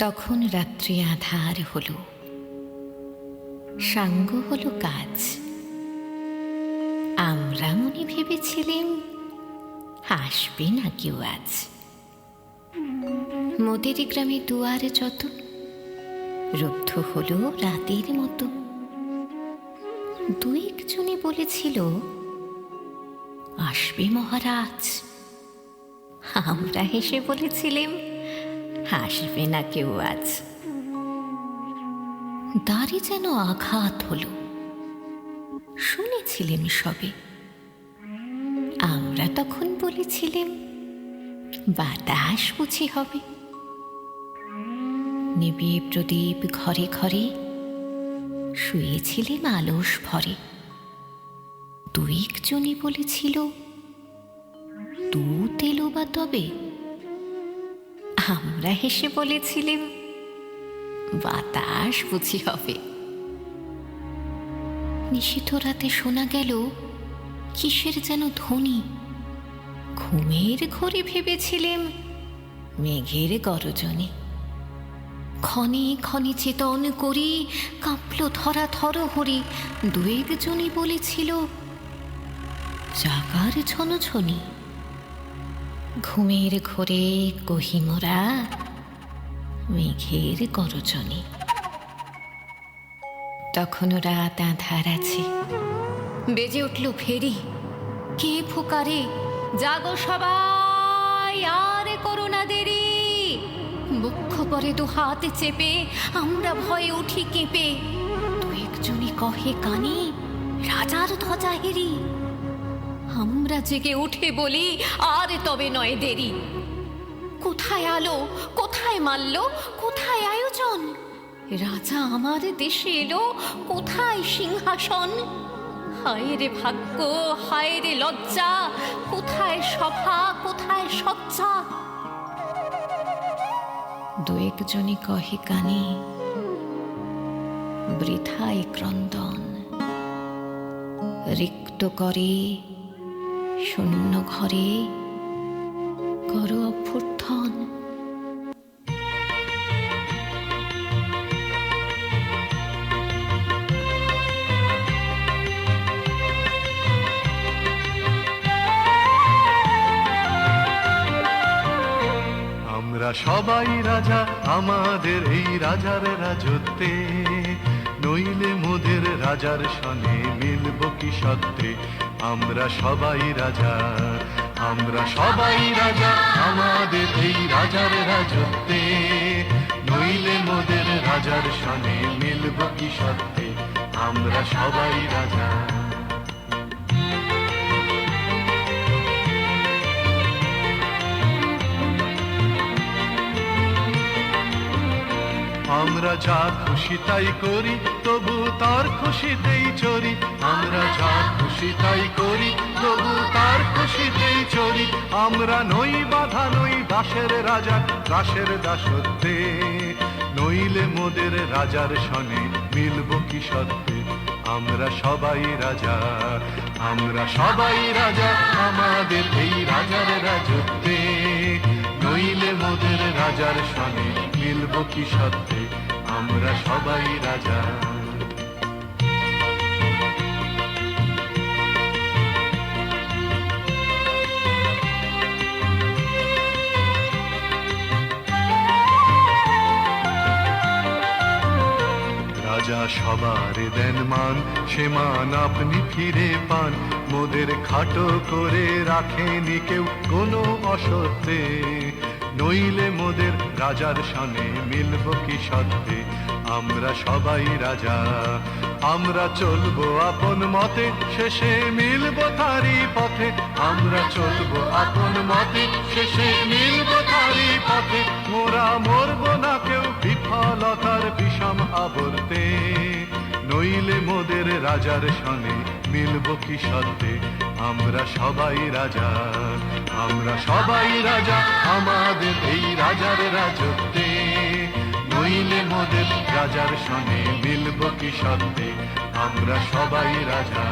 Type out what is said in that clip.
তখন রাত্রি আধার হলো, সাঙ্গ হলো কাজ। আমরা মনে ভেবেছিলেম আসবে না কেউ আজ। মোদের গ্রামে দুয়ারে যত রুদ্ধ হলো রাতের মতো। দু একজনে বলেছিল আসবে মহারাজ। আমরা হেসে বলেছিলেম আসবে না কেউ আজ। দ্বারে যেন আঘাত হলো, শুনেছিলেম সবে। আমরা তখন বলেছিলেম বাতাস বুঝি হবে। নিবিয়ে প্রদীপ ঘরে ঘরে শুয়েছিলেম আলস ভরে। দু একজনে বলেছিল দুধ এলো বা তবে। আমরা হেসে বলেছিলেম বাতাস বুঝি হবে। নিশীথ রাতে শোনা গেল কিসের যেন ধ্বনি। ঘুমের ঘোরে ভেবেছিলেম মেঘের গরজনে। ক্ষণে ক্ষণে চেতন করি কাঁপল ধরা থরহরি। দু একজনই বলেছিল জাগার ঝনঝনি। ঘুমের ঘোরে কহিমোরা মেঘের গরজনে। তখনও রাত আঁধার আছে, বেজে উঠল ফেরি। কে ফুকারে জাগো সবাই, আর করো না দেরি। বক্ষ পরে দু হাত চেপে আমরা ভয়ে উঠি কেঁপে। দু একজনই কহে কানে রাজার ধ্বজা হেরি। আমরা জেগে উঠে বলি আর তবে নয় দেরি। কোথায় আলো, কোথায় মাল্য, কোথায় আয়োজন? রাজা আমার দেশে এলো, কোথায় সিংহাসন? হায় রে ভাগ্য, হায় রে লজ্জা, কোথায় সভা, কোথায় সজ্জা? দু একজনই কহে কানে বৃথায় ক্রন্দন। রিক্ত করে শূন্য ঘরে করো অভ্যর্থন। আমরা সবাই রাজা আমাদের এই রাজার রাজত্বে। নইলে মোদের রাজার সনে মিলব কি সত্ত্বে। আমরা সবাই রাজা, আমরা সবাই রাজা আমাদের এই রাজার রাজত্বে। নইলে মোদের রাজার সনে মিলব কি সত্ত্বে। আমরা সবাই রাজা। আমরা যা খুশি তাই করি, তবু তার খুশিতেই চরি। আমরা যা খুশি তাই করি, তবু তার খুশিতেই চরি। আমরা নই বাধা, নই দাসের রাজা, দাসের দাসত্বে। নইলে মোদের রাজার সনে মিলব কি সত্ত্বে। আমরা সবাই রাজা, আমরা সবাই রাজা আমাদের এই রাজার রাজত্বে। নইলে মোদের রাজার সনে মিলব কি সত্ত্বে। আমরা সবাই রাজা। রাজা সবার দেন মান, সে মান আপনি ফিরে পান। মোদের খাটো করে রাখেনি কেউ কোনো অসত্যে। নইলে মোদের রাজার সনে মিলব কি সত্ত্বে। আমরা সবাই রাজা, আমরা চলবো আপন মতে, শেষে মিলব তারি পথে। আমরা চলবো আপন মতে, শেষে মিলব তারি পথে। মোরা মরব না কেউ বিফলতার বিষম আবর্তে। নইলে মোদের রাজার সনে মিলব কি সত্ত্বে। আমরা সবাই রাজা, আমরা সবাই রাজা আমাদের এই রাজার রাজত্বে। নইলে মোদের রাজার সনে মিলব কি সত্ত্বে। আমরা সবাই রাজা।